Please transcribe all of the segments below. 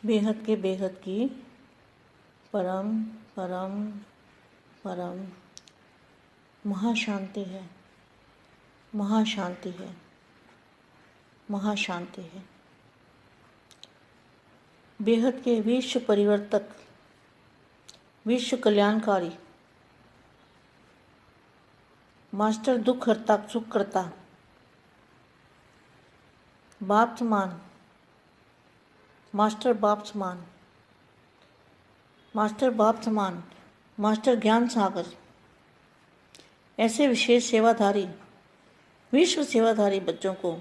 बेहद की परम परम परम महाशांति है, महाशांति है, महाशांति है। बेहद के विश्व परिवर्तक, विश्व कल्याणकारी, मास्टर दुख हरता सुख करता, बाप समान, मास्टर बाप समान, मास्टर बाप समान, मास्टर ज्ञान सागर, ऐसे विशेष सेवाधारी, विश्व सेवाधारी बच्चों को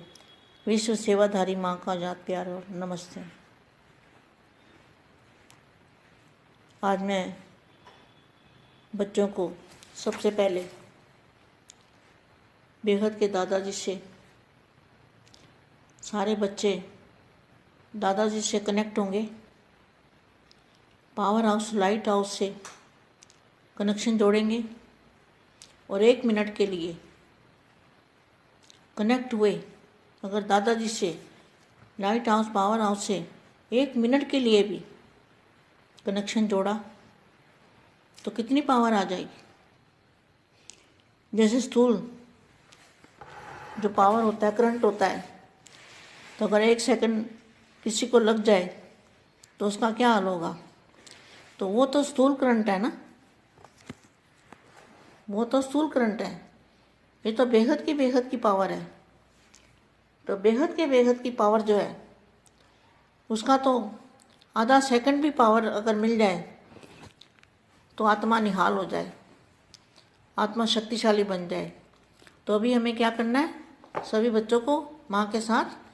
विश्व सेवाधारी माँ का याद प्यार और नमस्ते। आज मैं बच्चों को सबसे पहले बेहद के दादाजी से, सारे बच्चे दादाजी से कनेक्ट होंगे। पावर हाउस लाइट हाउस से कनेक्शन जोड़ेंगे और 1 मिनट के लिए कनेक्ट हुए। अगर दादाजी से लाइट हाउस पावर हाउस से 1 मिनट के लिए भी कनेक्शन जोड़ा तो कितनी पावर आ जाएगी। जैसे स्थूल जो पावर होता है, करंट होता है, तो अगर 1 सेकंड किसी को लग जाए तो उसका क्या हाल होगा। तो वो तो स्थूल करंट है ना, वो तो स्थूल करंट है। ये तो बेहद की पावर है। तो बेहद की पावर जो है उसका तो आधा सेकंड भी पावर अगर मिल जाए तो आत्मा निहाल हो जाए, आत्मा शक्तिशाली बन जाए। तो अभी हमें क्या करना है, सभी बच्चों को माँ के साथ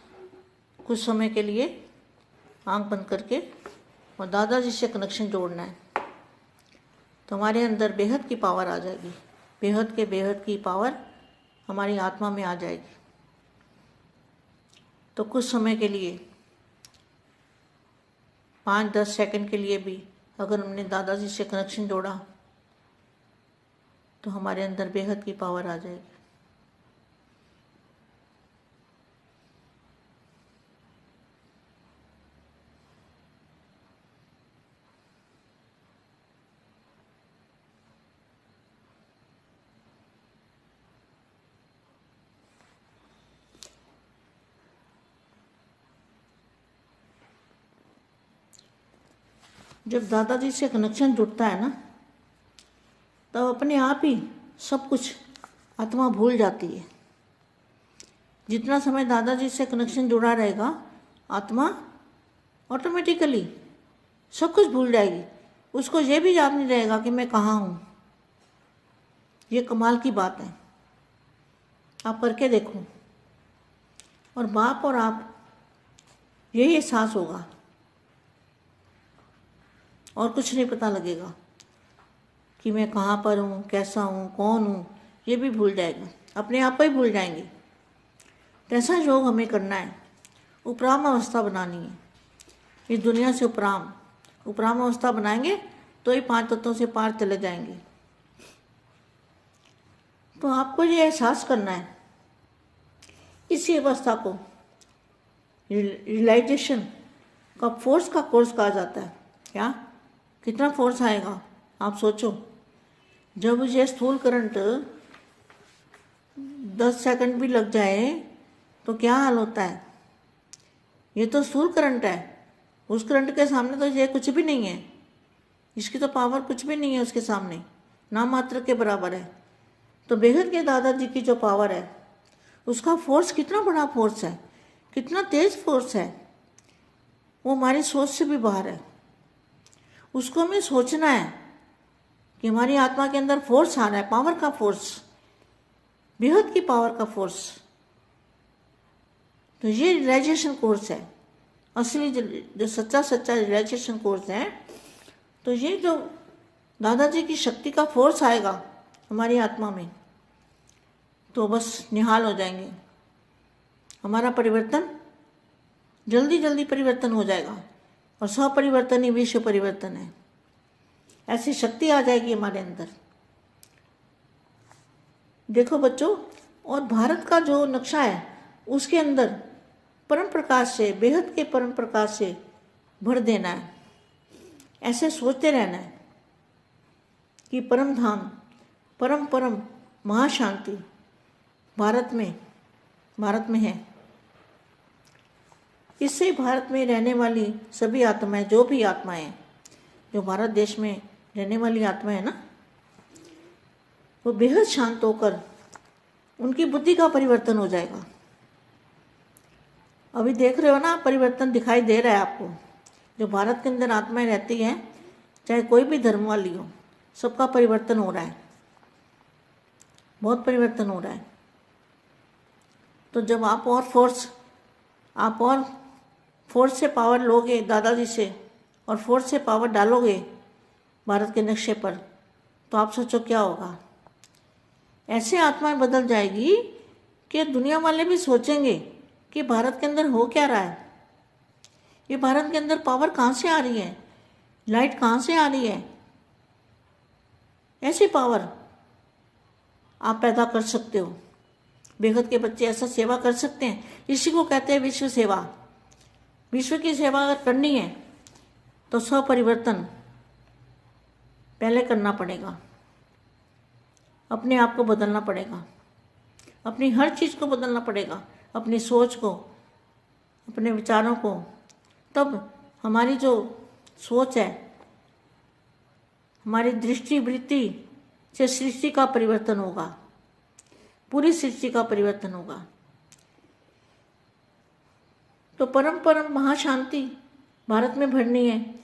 कुछ समय के लिए आंख बंद करके और दादाजी से कनेक्शन जोड़ना है। तो हमारे अंदर बेहद की पावर आ जाएगी, बेहद की पावर हमारी आत्मा में आ जाएगी। तो कुछ समय के लिए 5-10 सेकंड के लिए भी अगर हमने दादाजी से कनेक्शन जोड़ा तो हमारे अंदर बेहद की पावर आ जाएगी। जब दादाजी से कनेक्शन जुड़ता है ना, तब अपने आप ही सब कुछ आत्मा भूल जाती है। जितना समय दादाजी से कनेक्शन जुड़ा रहेगा, आत्मा ऑटोमेटिकली सब कुछ भूल जाएगी। उसको ये भी याद नहीं रहेगा कि मैं कहाँ हूँ। ये कमाल की बात है, आप करके देखो। और बाप और आप यही एहसास होगा और कुछ नहीं पता लगेगा कि मैं कहाँ पर हूँ, कैसा हूँ, कौन हूँ। ये भी भूल जाएगा, अपने आप ही भूल जाएंगे। तो ऐसा योग हमें करना है, उपराम अवस्था बनानी है। इस दुनिया से उपराम अवस्था बनाएंगे तो ही 5 तत्वों से पार चले जाएंगे। तो आपको ये एहसास करना है, इसी अवस्था को रियलाइजेशन का फोर्स का कोर्स कहा जाता है। क्या कितना फोर्स आएगा आप सोचो। जब ये स्थूल करंट 10 सेकंड भी लग जाए तो क्या हाल होता है। ये तो स्थूल करंट है, उस करंट के सामने तो ये कुछ भी नहीं है। इसकी तो पावर कुछ भी नहीं है उसके सामने, ना मात्र के बराबर है। तो बेहद के दादाजी की जो पावर है, उसका फोर्स कितना बड़ा फोर्स है, कितना तेज फोर्स है, वो हमारी सोच से भी बाहर है। उसको हमें सोचना है कि हमारी आत्मा के अंदर फोर्स आ रहा है, पावर का फोर्स, बेहद की पावर का फोर्स। तो ये रियलाइजेशन कोर्स है, असली जो सच्चा रियलाइजेशन कोर्स है। तो ये जो दादाजी की शक्ति का फोर्स आएगा हमारी आत्मा में, तो बस निहाल हो जाएंगे। हमारा परिवर्तन जल्दी परिवर्तन हो जाएगा। और स्वपरिवर्तन ही विश्व परिवर्तन है। ऐसी शक्ति आ जाएगी हमारे अंदर। देखो बच्चों, और भारत का जो नक्शा है उसके अंदर परम प्रकाश से, बेहद के परम प्रकाश से भर देना है। ऐसे सोचते रहना है कि परम धाम, परम परम महाशांति भारत में है। इससे भारत में रहने वाली सभी आत्माएं, जो भी आत्माएं जो भारत देश में रहने वाली आत्माएं है ना, वो बेहद शांत होकर उनकी बुद्धि का परिवर्तन हो जाएगा। अभी देख रहे हो ना, परिवर्तन दिखाई दे रहा है आपको। जो भारत के अंदर आत्माएं रहती हैं, चाहे कोई भी धर्म वाली हो, सबका परिवर्तन हो रहा है, बहुत परिवर्तन हो रहा है। तो जब आप और फोर्स से पावर लोगे दादाजी से, और फोर्स से पावर डालोगे भारत के नक्शे पर, तो आप सोचो क्या होगा। ऐसे आत्माएं बदल जाएगी कि दुनिया वाले भी सोचेंगे कि भारत के अंदर हो क्या रहा है, ये भारत के अंदर पावर कहाँ से आ रही है, लाइट कहाँ से आ रही है। ऐसी पावर आप पैदा कर सकते हो। बेहद के बच्चे ऐसा सेवा कर सकते हैं। इसी को कहते हैं विश्व सेवा। विश्व की सेवा अगर करनी है तो स्वपरिवर्तन पहले करना पड़ेगा। अपने आप को बदलना पड़ेगा, अपनी हर चीज़ को बदलना पड़ेगा, अपनी सोच को, अपने विचारों को। तब हमारी जो सोच है, हमारी दृष्टि वृत्ति से सृष्टि का परिवर्तन होगा, पूरी सृष्टि का परिवर्तन होगा। तो परम परम महाशांति भारत में भरनी है।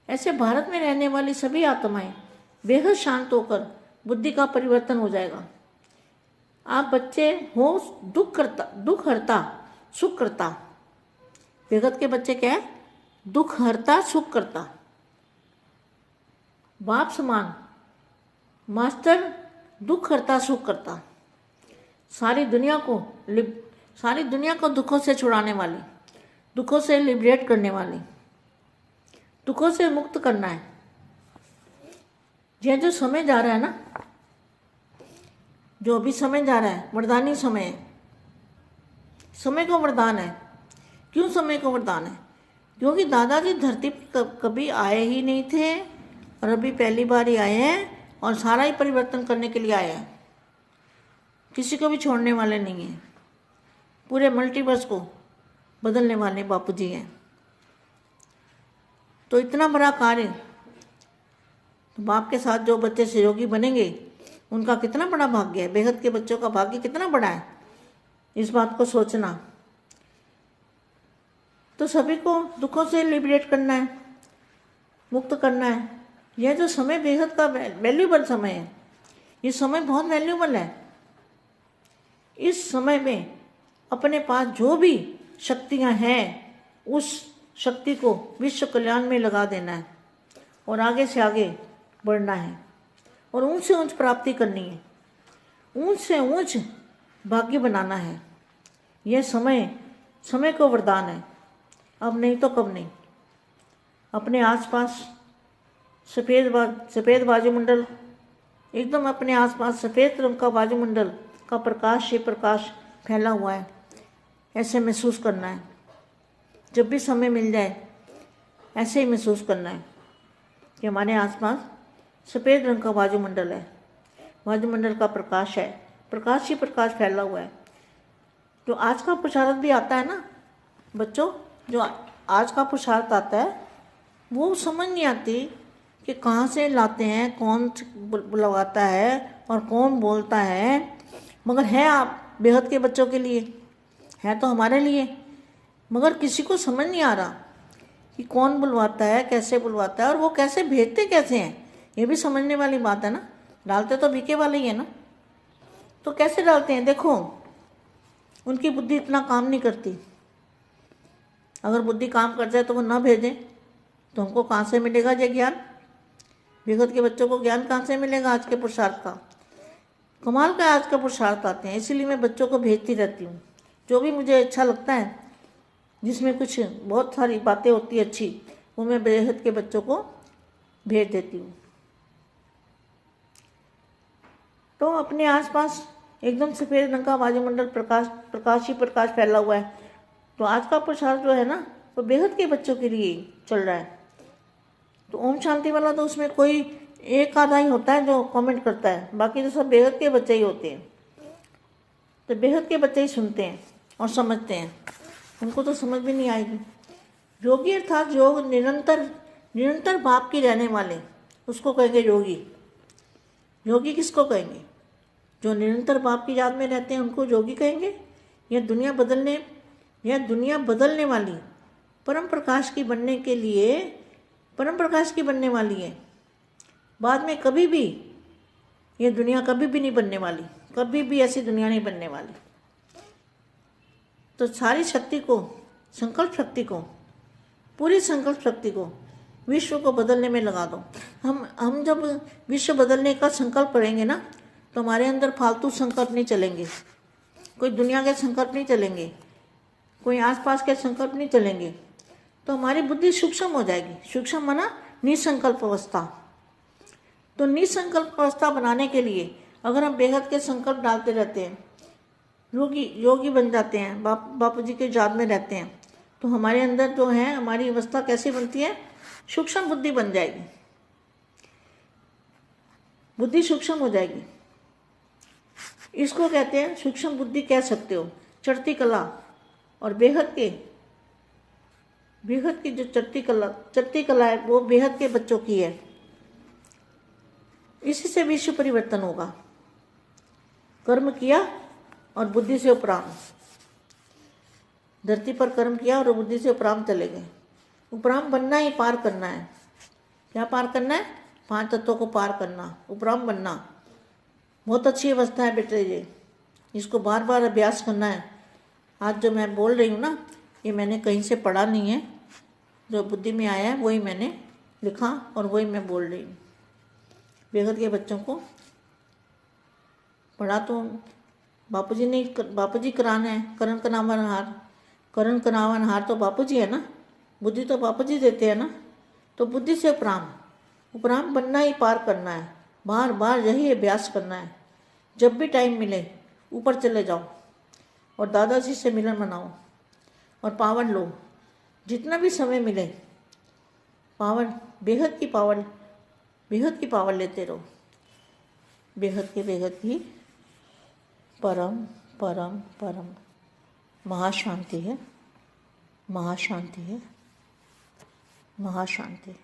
ऐसे भारत में रहने वाली सभी आत्माएं बेहद शांत होकर बुद्धि का परिवर्तन हो जाएगा। आप बच्चे हो दुख हरता सुख करता। बेहद के बच्चे क्या है? दुख हरता सुख करता। बाप समान मास्टर दुख हरता सुख करता। सारी दुनिया को दुखों से छुड़ाने वाली, दुखों से लिबरेट करने वाली, दुखों से मुक्त करना है। यह जो समय जा रहा है ना, जो अभी समय जा रहा है, वरदानी समय है। समय को वरदान है। क्यों समय को वरदान है? क्योंकि दादाजी धरती पर कभी आए ही नहीं थे और अभी पहली बार ही आए हैं और सारा ही परिवर्तन करने के लिए आए हैं। किसी को भी छोड़ने वाले नहीं हैं। पूरे मल्टीवर्स को बदलने वाले बापू जी हैं। तो इतना बड़ा कार्य, तो बाप के साथ जो बच्चे सहयोगी बनेंगे उनका कितना बड़ा भाग्य है। बेहद के बच्चों का भाग्य कितना बड़ा है, इस बात को सोचना। तो सभी को दुखों से लिबरेट करना है, मुक्त करना है। यह जो समय बेहद का वैल्यूबल समय है, ये समय बहुत वैल्यूबल है। इस समय में अपने पास जो भी शक्तियां हैं, उस शक्ति को विश्व कल्याण में लगा देना है और आगे से आगे बढ़ना है और ऊंच से ऊंच प्राप्ति करनी है, ऊंच से ऊंच भाग्य बनाना है। यह समय को वरदान है। अब नहीं तो कब नहीं। अपने आसपास सफ़ेद वायुमंडल, एकदम अपने आसपास सफ़ेद रंग का वायुमंडल का प्रकाश, ये प्रकाश फैला हुआ है, ऐसे महसूस करना है। जब भी समय मिल जाए ऐसे ही महसूस करना है कि हमारे आसपास सफ़ेद रंग का वायुमंडल है, वायुमंडल का प्रकाश है, प्रकाश ही प्रकाश फैला हुआ है। जो आज का पुरुषार्थ भी आता है ना बच्चों, जो आज का पुरुषार्थ आता है वो समझ नहीं आती कि कहाँ से लाते हैं, कौन बुलवाता है और कौन बोलता है। मगर है आप बेहद के बच्चों के लिए, है तो हमारे लिए, मगर किसी को समझ नहीं आ रहा कि कौन बुलवाता है, कैसे बुलवाता है और वो कैसे भेजते कैसे हैं। ये भी समझने वाली बात है ना। डालते तो बीके वाले ही है ना, तो कैसे डालते हैं? देखो, उनकी बुद्धि इतना काम नहीं करती। अगर बुद्धि काम कर जाए तो वो ना भेजें तो हमको कहाँ से मिलेगा ये ज्ञान? बेहद के बच्चों को ज्ञान कहाँ से मिलेगा आज के पुरुषार्थ का? कमाल का आज का पुरुषार्थ आते हैं। इसीलिए मैं बच्चों को भेजती रहती हूँ। जो भी मुझे अच्छा लगता है, जिसमें कुछ बहुत सारी बातें होती है अच्छी, वो मैं बेहद के बच्चों को भेज देती हूँ। तो अपने आसपास एकदम सफ़ेद रंग का वायुमंडल प्रकाश ही प्रकाश फैला हुआ है। तो आज का पुरुषार्थ जो है ना, तो बेहद के बच्चों के लिए चल रहा है। तो ओम शांति वाला तो उसमें कोई एक आधा ही होता है जो कमेंट करता है, बाकी तो सब बेहद के बच्चे ही होते हैं। तो बेहद के बच्चे ही सुनते हैं और समझते हैं, उनको तो समझ भी नहीं आएगी। योगी अर्थात योग निरंतर भाव की रहने वाले, उसको कहेंगे योगी। योगी किसको कहेंगे? जो निरंतर भाव की याद में रहते हैं उनको योगी कहेंगे। यह दुनिया बदलने वाली परम प्रकाश की बनने वाली है। बाद में कभी भी ये दुनिया कभी भी नहीं बनने वाली, कभी भी ऐसी दुनिया नहीं बनने वाली। तो सारी शक्ति को, संकल्प शक्ति को, पूरी संकल्प शक्ति को विश्व को बदलने में लगा दो। हम जब विश्व बदलने का संकल्प करेंगे ना, तो हमारे अंदर फालतू संकल्प नहीं चलेंगे, कोई दुनिया के संकल्प नहीं चलेंगे, कोई आसपास के संकल्प नहीं चलेंगे। तो हमारी बुद्धि सूक्ष्म हो जाएगी। सूक्ष्म माना निसंकल्प अवस्था। तो निसंकल्प अवस्था बनाने के लिए अगर हम बेहद के संकल्प डालते रहते हैं, योगी बन जाते हैं, बापू जी के याद में रहते हैं, तो हमारे अंदर जो है हमारी अवस्था कैसी बनती है? सूक्ष्म बुद्धि बन जाएगी, बुद्धि सूक्ष्म हो जाएगी। इसको कहते हैं, सूक्ष्म बुद्धि कह सकते हो, चढ़ती कला। और बेहद की जो चढ़ती कला है वो बेहद के बच्चों की है। इसी से विश्व परिवर्तन होगा। कर्म किया और बुद्धि से उपराम, धरती पर कर्म किया और बुद्धि से उपराम चले गए। उपराम बनना ही पार करना है। क्या पार करना है? 5 तत्वों को पार करना, उपराम बनना। बहुत अच्छी अवस्था है बेटे ये, इसको बार बार अभ्यास करना है। आज जो मैं बोल रही हूँ ना, ये मैंने कहीं से पढ़ा नहीं है, जो बुद्धि में आया है वही मैंने लिखा और वही मैं बोल रही हूँ। बेहद के बच्चों को पढ़ा तो बापू जी कराना है। करण कनावन हार तो बापू जी है ना, बुद्धि तो बापू जी देते हैं ना। तो बुद्धि से उपराम बनना ही पार करना है। बार बार यही अभ्यास करना है। जब भी टाइम मिले ऊपर चले जाओ और दादाजी से मिलन मनाओ और पावर लो। जितना भी समय मिले पावर, बेहद की पावर लेते रहो। बेहद की परम परम परम महाशांति है, महाशांति है, महाशांति।